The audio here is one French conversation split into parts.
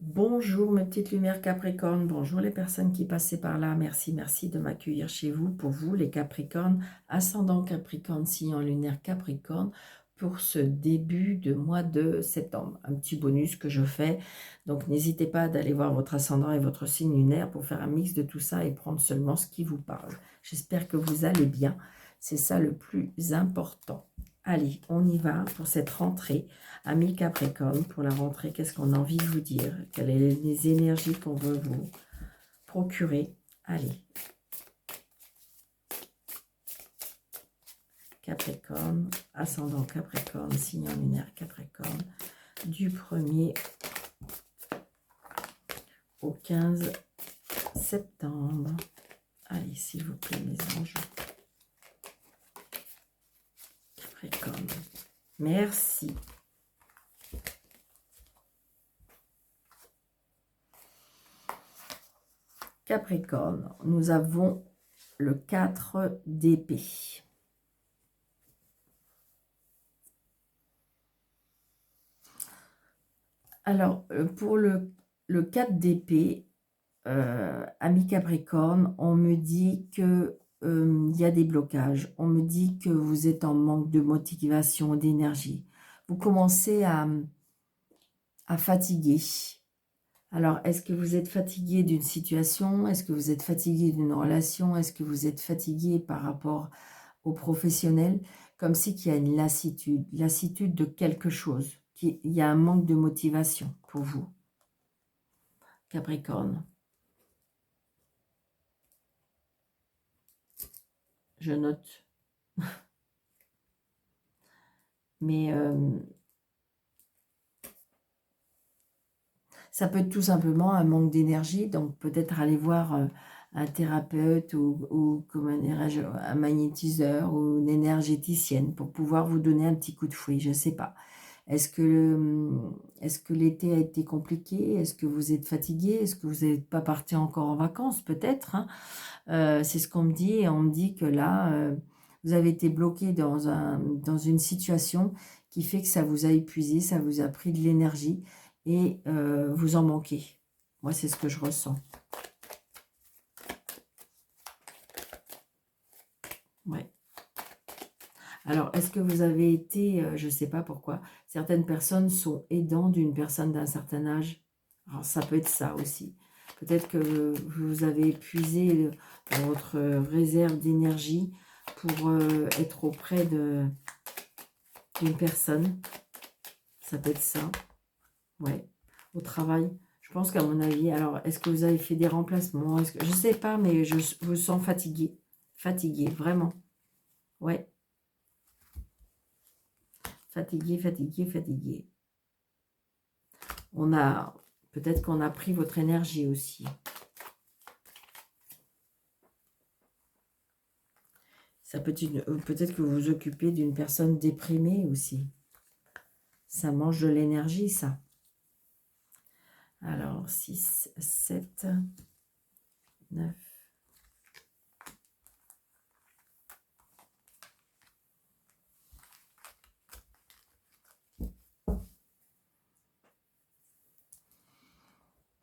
Bonjour mes petites lumières Capricorne, bonjour les personnes qui passaient par là, merci de m'accueillir chez vous, pour vous les Capricornes, ascendant Capricorne, signe lunaire Capricorne, pour ce début de mois de septembre. Un petit bonus que je fais, donc n'hésitez pas d'aller voir votre ascendant et votre signe lunaire pour faire un mix de tout ça et prendre seulement ce qui vous parle. J'espère que vous allez bien, c'est ça le plus important. Allez, on y va pour cette rentrée. Amis Capricorne, pour la rentrée, qu'est-ce qu'on a envie de vous dire? Quelles sont les énergies qu'on veut vous procurer? Allez. Capricorne, ascendant Capricorne, signe lunaire Capricorne, du 1er au 15 septembre. Allez, s'il vous plaît, mes anges. Capricorne. Merci. Capricorne, nous avons le 4 d'épée. Alors, pour le 4 d'épée, ami Capricorne, on me dit que il y a des blocages. On me dit que vous êtes en manque de motivation, d'énergie. Vous commencez à fatiguer. Alors, est-ce que vous êtes fatigué d'une situation? Est-ce que vous êtes fatigué d'une relation? Est-ce que vous êtes fatigué par rapport au professionnel? Comme si qu'il y a une lassitude de quelque chose. Il y a un manque de motivation pour vous, Capricorne. Je note. Mais ça peut être tout simplement un manque d'énergie, donc peut-être aller voir un thérapeute ou comment dirais-je, un magnétiseur ou une énergéticienne pour pouvoir vous donner un petit coup de fouet, je ne sais pas. Est-ce que l'été a été compliqué? Est-ce que vous êtes fatigué? Est-ce que vous n'êtes pas parti encore en vacances? Peut-être, hein. C'est ce qu'on me dit, et on me dit que là, vous avez été bloqué dans une situation qui fait que ça vous a épuisé, ça vous a pris de l'énergie et vous en manquez. Moi, c'est ce que je ressens. Ouais. Alors, est-ce que vous avez été, je ne sais pas pourquoi, certaines personnes sont aidants d'une personne d'un certain âge. Alors, ça peut être ça aussi. Peut-être que vous avez épuisé votre réserve d'énergie pour être auprès d'une personne. Ça peut être ça. Ouais. Au travail. Je pense qu'à mon avis, alors, est-ce que vous avez fait des remplacements? Je ne sais pas, mais je vous sens fatigué. Fatigué, vraiment. Ouais. Fatigué, fatigué, fatigué. Peut-être qu'on a pris votre énergie aussi. Ça peut être peut-être que vous vous occupez d'une personne déprimée aussi. Ça mange de l'énergie, ça. Alors, 6, 7, 9.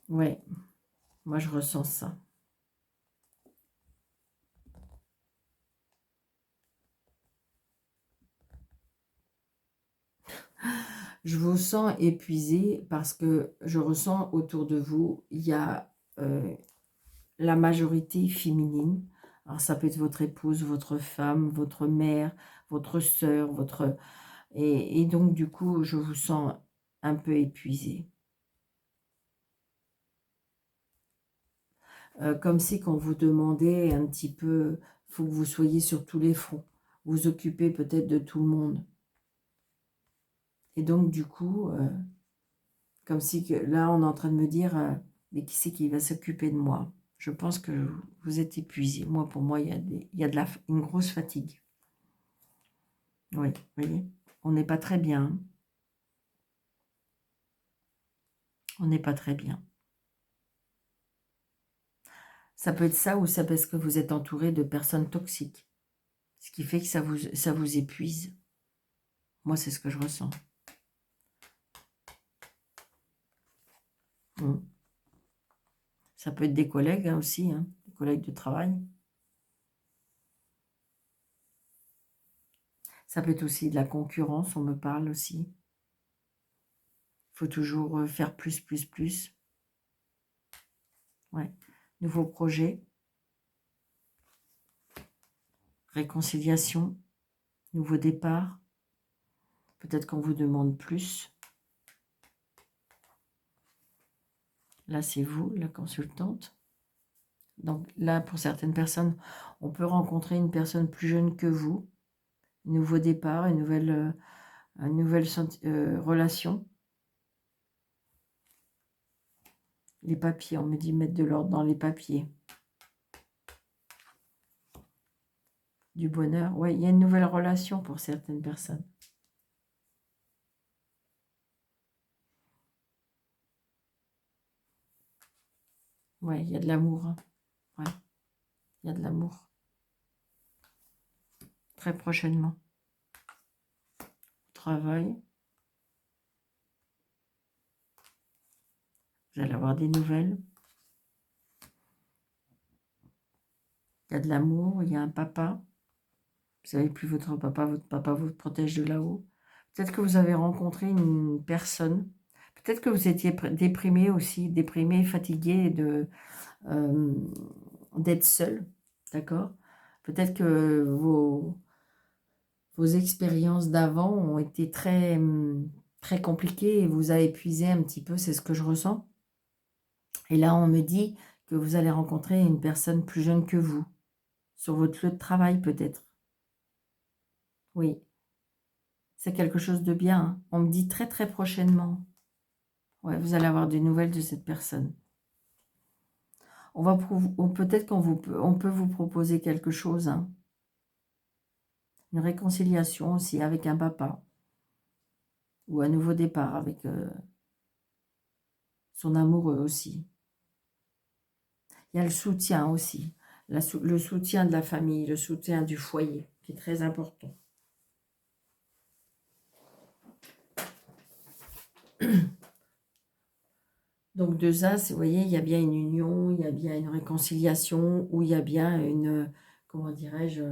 Ouais, moi je ressens ça. Je vous sens épuisé parce que je ressens autour de vous, il y a la majorité féminine. Alors ça peut être votre épouse, votre femme, votre mère, votre sœur, et donc du coup, je vous sens un peu épuisé. Comme si qu'on vous demandait un petit peu, il faut que vous soyez sur tous les fronts, vous occupez peut-être de tout le monde. Et donc du coup, comme si que là on est en train de me dire, mais qui c'est qui va s'occuper de moi? Je pense que vous êtes épuisé. Moi, pour moi, il y a une grosse fatigue. Oui, vous voyez, on n'est pas très bien. Hein. On n'est pas très bien. Ça peut être ça ou ça parce que vous êtes entouré de personnes toxiques. Ce qui fait que ça vous épuise. Moi, c'est ce que je ressens. Mm. Ça peut être des collègues hein, aussi, hein, des collègues de travail. Ça peut être aussi de la concurrence, on me parle aussi. Il faut toujours faire plus, plus, plus. Ouais. Nouveau projet. Réconciliation. Nouveau départ. Peut-être qu'on vous demande plus. Là, c'est vous, la consultante. Donc là, pour certaines personnes, on peut rencontrer une personne plus jeune que vous. Nouveau départ, une nouvelle relation. Les papiers, on me dit mettre de l'ordre dans les papiers. Du bonheur. Oui, il y a une nouvelle relation pour certaines personnes. Oui, il y a de l'amour. Hein. Ouais, il y a de l'amour. Très prochainement. Travail. Vous allez avoir des nouvelles. Il y a de l'amour, il y a un papa. Vous savez plus votre papa vous protège de là-haut. Peut-être que vous avez rencontré une personne. Peut-être que vous étiez déprimé aussi, déprimé, fatigué d'être seul. D'accord? Peut-être que vos expériences d'avant ont été très compliquées et vous a épuisé un petit peu, c'est ce que je ressens. Et là, on me dit que vous allez rencontrer une personne plus jeune que vous, sur votre lieu de travail peut-être. Oui, c'est quelque chose de bien. Hein. On me dit très très prochainement. Ouais, vous allez avoir des nouvelles de cette personne. Peut-être on peut vous proposer quelque chose. Hein. Une réconciliation aussi avec un papa. Ou un nouveau départ avec son amoureux aussi. Il y a le soutien aussi. Le soutien de la famille, le soutien du foyer, qui est très important. Donc deux As, vous voyez, il y a bien une union, il y a bien une réconciliation, ou il y a bien une, comment dirais-je,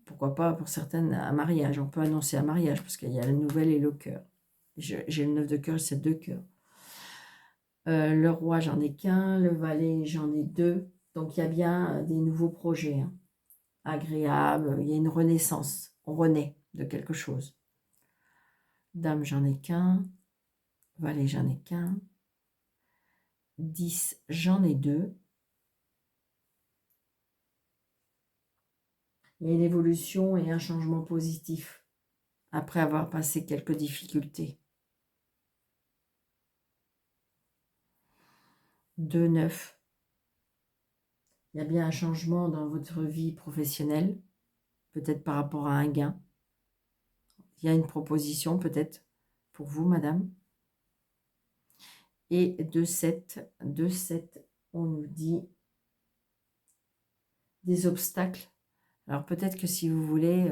pourquoi pas pour certaines, un mariage. On peut annoncer un mariage, parce qu'il y a la nouvelle et le cœur. J'ai le 9 de cœur, c'est 2 cœurs. Le roi, j'en ai qu'un. Le valet, j'en ai 2. Donc, il y a bien des nouveaux projets hein, agréables. Il y a une renaissance. On renaît de quelque chose. Dame, j'en ai qu'un. Valet, j'en ai qu'un. 10, j'en ai 2. Il y a une évolution et un changement positif après avoir passé quelques difficultés. 2, 9. Il y a bien un changement dans votre vie professionnelle, peut-être par rapport à un gain. Il y a une proposition peut-être pour vous, madame. Et 2, 7, on nous dit des obstacles. Alors peut-être que si vous voulez...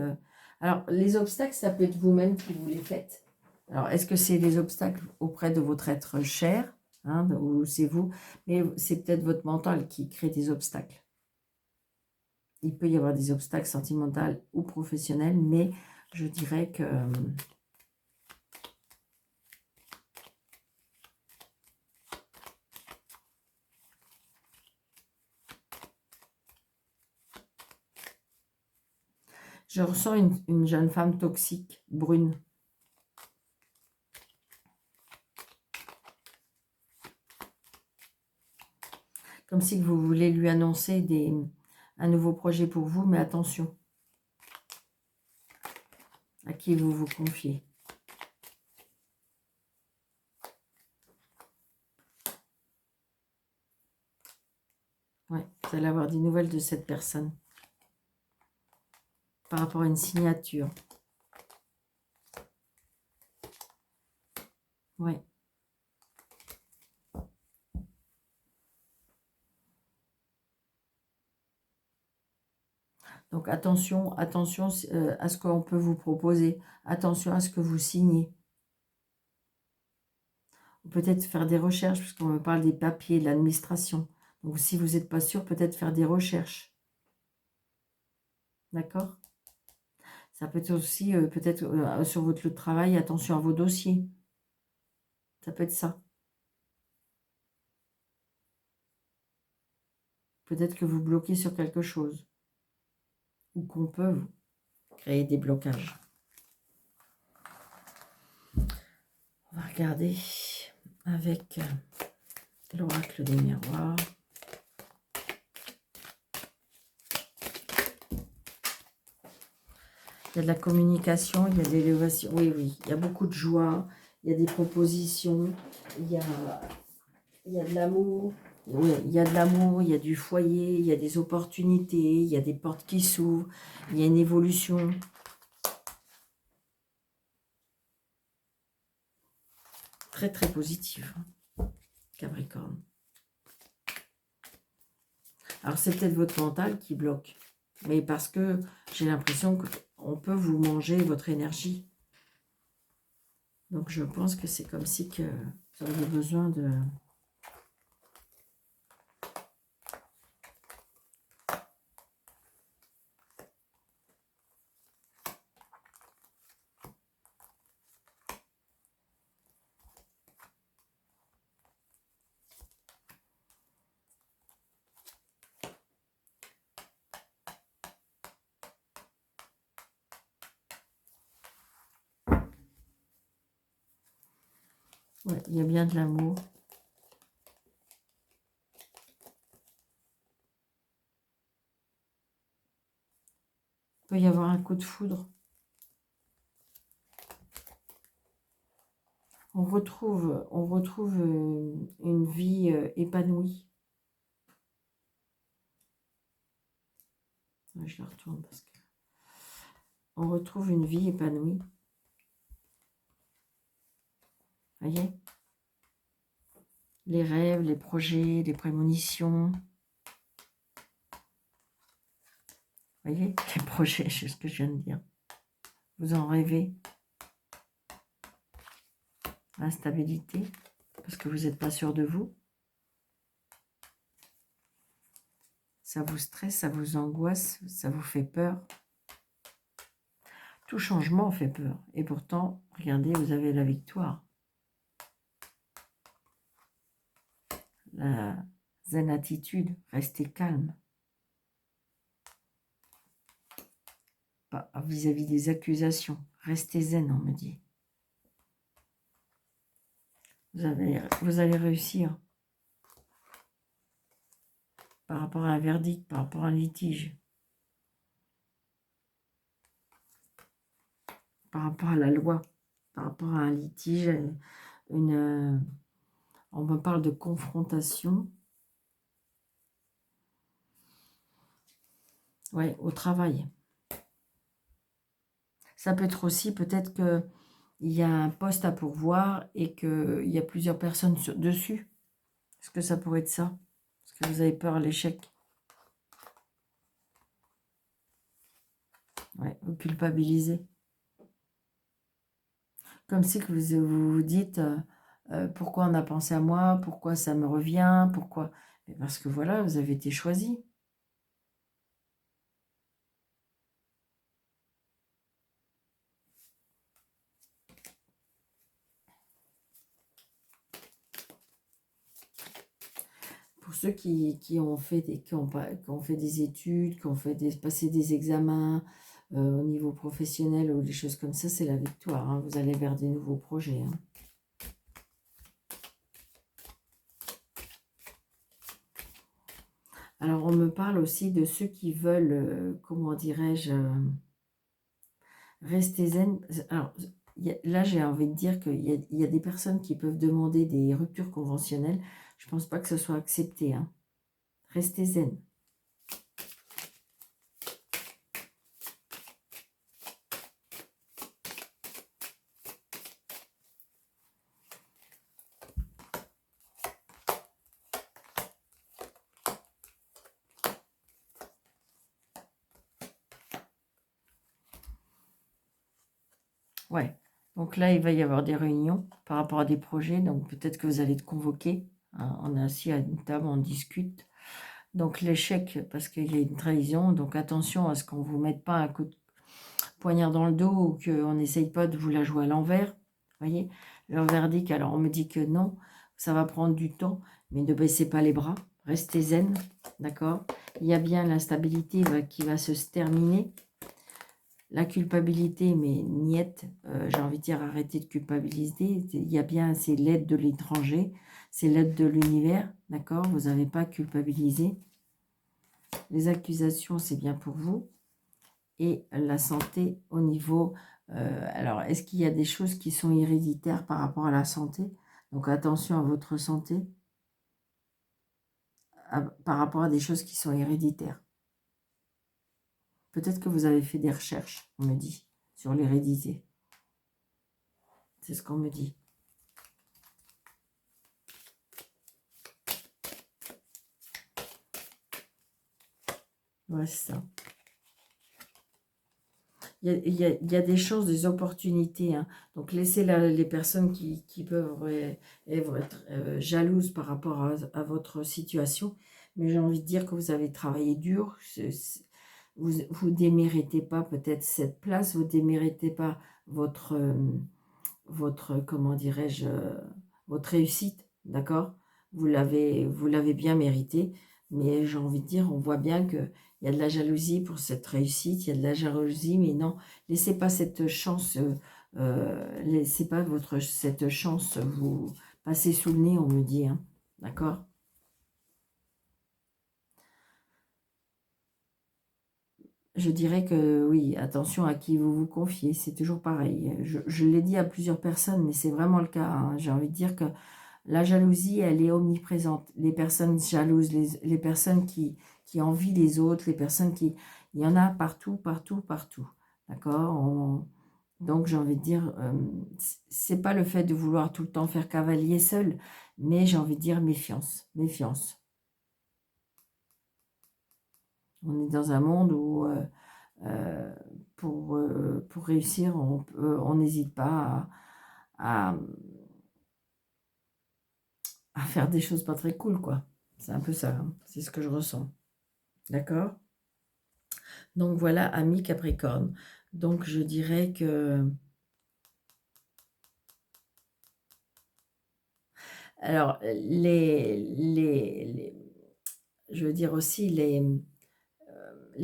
Alors les obstacles, ça peut être vous-même qui vous les faites. Alors est-ce que c'est des obstacles auprès de votre être cher hein, ou c'est vous? Mais c'est peut-être votre mental qui crée des obstacles. Il peut y avoir des obstacles sentimentaux ou professionnels, mais je dirais que... Je ressens une jeune femme toxique, brune. Comme si vous voulez lui annoncer un nouveau projet pour vous, mais attention. À qui vous vous confiez. Ouais, vous allez avoir des nouvelles de cette personne. Par rapport à une signature. Ouais. Donc attention, attention à ce qu'on peut vous proposer. Attention à ce que vous signez. peut-être faire des recherches, puisqu'on me parle des papiers, de l'administration. Donc, si vous n'êtes pas sûr, peut-être faire des recherches. D'accord? Ça peut être aussi, peut-être, sur votre lieu de travail, attention à vos dossiers. Ça peut être ça. Peut-être que vous bloquez sur quelque chose. Ou qu'on peut créer des blocages. On va regarder avec l'oracle des miroirs. Il y a de la communication, il y a de l'élévation. Oui, oui, il y a beaucoup de joie, il y a des propositions, il y a de l'amour. Oui, il y a de l'amour, il y a du foyer, il y a des opportunités, il y a des portes qui s'ouvrent, il y a une évolution. Très, très positive, Capricorne. Alors, c'est peut-être votre mental qui bloque, mais parce que j'ai l'impression qu'on peut vous manger votre énergie. Donc, je pense que c'est comme si que vous auriez besoin de... Ouais, il y a bien de l'amour. Il peut y avoir un coup de foudre. On retrouve une vie épanouie. Je la retourne parce que... On retrouve une vie épanouie. Voyez? Les rêves, les projets, les prémonitions. Voyez? Les projets, c'est ce que je viens de dire. Vous en rêvez. L'instabilité, parce que vous n'êtes pas sûr de vous. Ça vous stresse, ça vous angoisse, ça vous fait peur. Tout changement fait peur. Et pourtant, regardez, vous avez la victoire. La zen attitude, restez calme. Pas vis-à-vis des accusations. Restez zen, on me dit. Vous allez réussir. Par rapport à un verdict, par rapport à un litige. Par rapport à la loi. Par rapport à un litige, on me parle de confrontation. Ouais, au travail. Ça peut être aussi, peut-être qu'il y a un poste à pourvoir et qu'il y a plusieurs personnes dessus. Est-ce que ça pourrait être ça? Est-ce que vous avez peur à l'échec? Ouais, vous culpabilisez. Comme si que vous dites, pourquoi on a pensé à moi? Pourquoi ça me revient? Pourquoi? Mais parce que voilà, vous avez été choisi. Pour ceux qui ont fait des études, qui ont passé des examens au niveau professionnel ou des choses comme ça, c'est la victoire. Hein. Vous allez vers des nouveaux projets. Hein. Alors, on me parle aussi de ceux qui veulent, comment dirais-je, rester zen. Alors, là, j'ai envie de dire qu'il y a des personnes qui peuvent demander des ruptures conventionnelles. Je ne pense pas que ce soit accepté. Hein. Restez zen. Ouais. Donc là, il va y avoir des réunions par rapport à des projets. Donc peut-être que vous allez être convoqué. Hein, on est assis à une table, on discute. Donc l'échec, parce qu'il y a une trahison. Donc attention à ce qu'on ne vous mette pas un coup de poignard dans le dos ou qu'on n'essaye pas de vous la jouer à l'envers. Vous voyez, leur verdict, alors on me dit que non, ça va prendre du temps, mais ne baissez pas les bras, restez zen, d'accord? Il y a bien l'instabilité qui va se terminer. La culpabilité, mais niette, j'ai envie de dire arrêtez de culpabiliser. Il y a bien, c'est l'aide de l'étranger, c'est l'aide de l'univers, d'accord? Vous n'avez pas culpabilisé. Les accusations, c'est bien pour vous. Et la santé au niveau... alors, est-ce qu'il y a des choses qui sont héréditaires par rapport à la santé? Donc, attention à votre santé par rapport à des choses qui sont héréditaires. Peut-être que vous avez fait des recherches, on me dit, sur l'hérédité. C'est ce qu'on me dit. Ouais, c'est ça. Il y a des chances, des opportunités. Hein. Donc, laissez les personnes qui peuvent être jalouses par rapport à votre situation. Mais j'ai envie de dire que vous avez travaillé dur. Vous ne déméritez pas peut-être cette place. Vous ne déméritez pas votre comment dirais-je, votre réussite. D'accord? Vous l'avez bien mérité. Mais j'ai envie de dire, on voit bien que il y a de la jalousie pour cette réussite, il y a de la jalousie, mais non, laissez pas cette chance, laissez pas cette chance vous passer sous le nez, on me dit, hein, d'accord? Je dirais que oui, attention à qui vous vous confiez, c'est toujours pareil. Je l'ai dit à plusieurs personnes, mais c'est vraiment le cas. Hein. J'ai envie de dire que la jalousie, elle est omniprésente. Les personnes jalouses, les personnes qui envient les autres, les personnes qui... Il y en a partout, partout, partout. D'accord? Donc, j'ai envie de dire, c'est pas le fait de vouloir tout le temps faire cavalier seul, mais j'ai envie de dire méfiance, méfiance. On est dans un monde où, euh, pour réussir, on n'hésite pas à faire des choses pas très cool, quoi. C'est un peu ça, hein. C'est ce que je ressens. D'accord? Donc voilà, ami Capricorne. Donc je dirais que... Alors, je veux dire aussi, les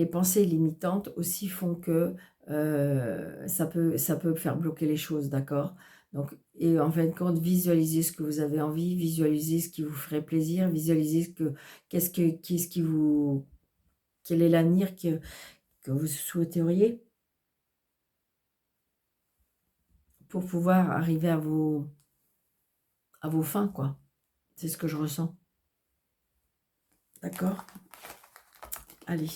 pensées limitantes aussi font que ça peut faire bloquer les choses, d'accord? Donc, et en fin de compte, visualisez ce que vous avez envie, visualisez ce qui vous ferait plaisir, visualisez qu'est-ce qui vous... Quel est l'avenir que vous souhaiteriez pour pouvoir arriver à vos fins, quoi. C'est ce que je ressens. D'accord? Allez.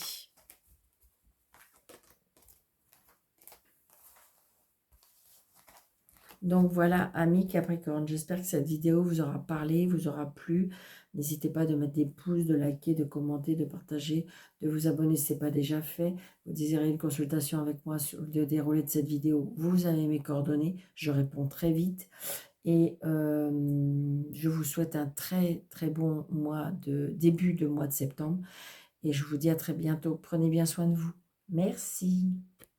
Donc voilà, amis Capricorne, j'espère que cette vidéo vous aura parlé, vous aura plu. N'hésitez pas de mettre des pouces, de liker, de commenter, de partager, de vous abonner si ce n'est pas déjà fait. Vous désirez une consultation avec moi sur le déroulé de cette vidéo, vous avez mes coordonnées, je réponds très vite. Et je vous souhaite un très très bon début de mois de septembre. Et je vous dis à très bientôt. Prenez bien soin de vous. Merci.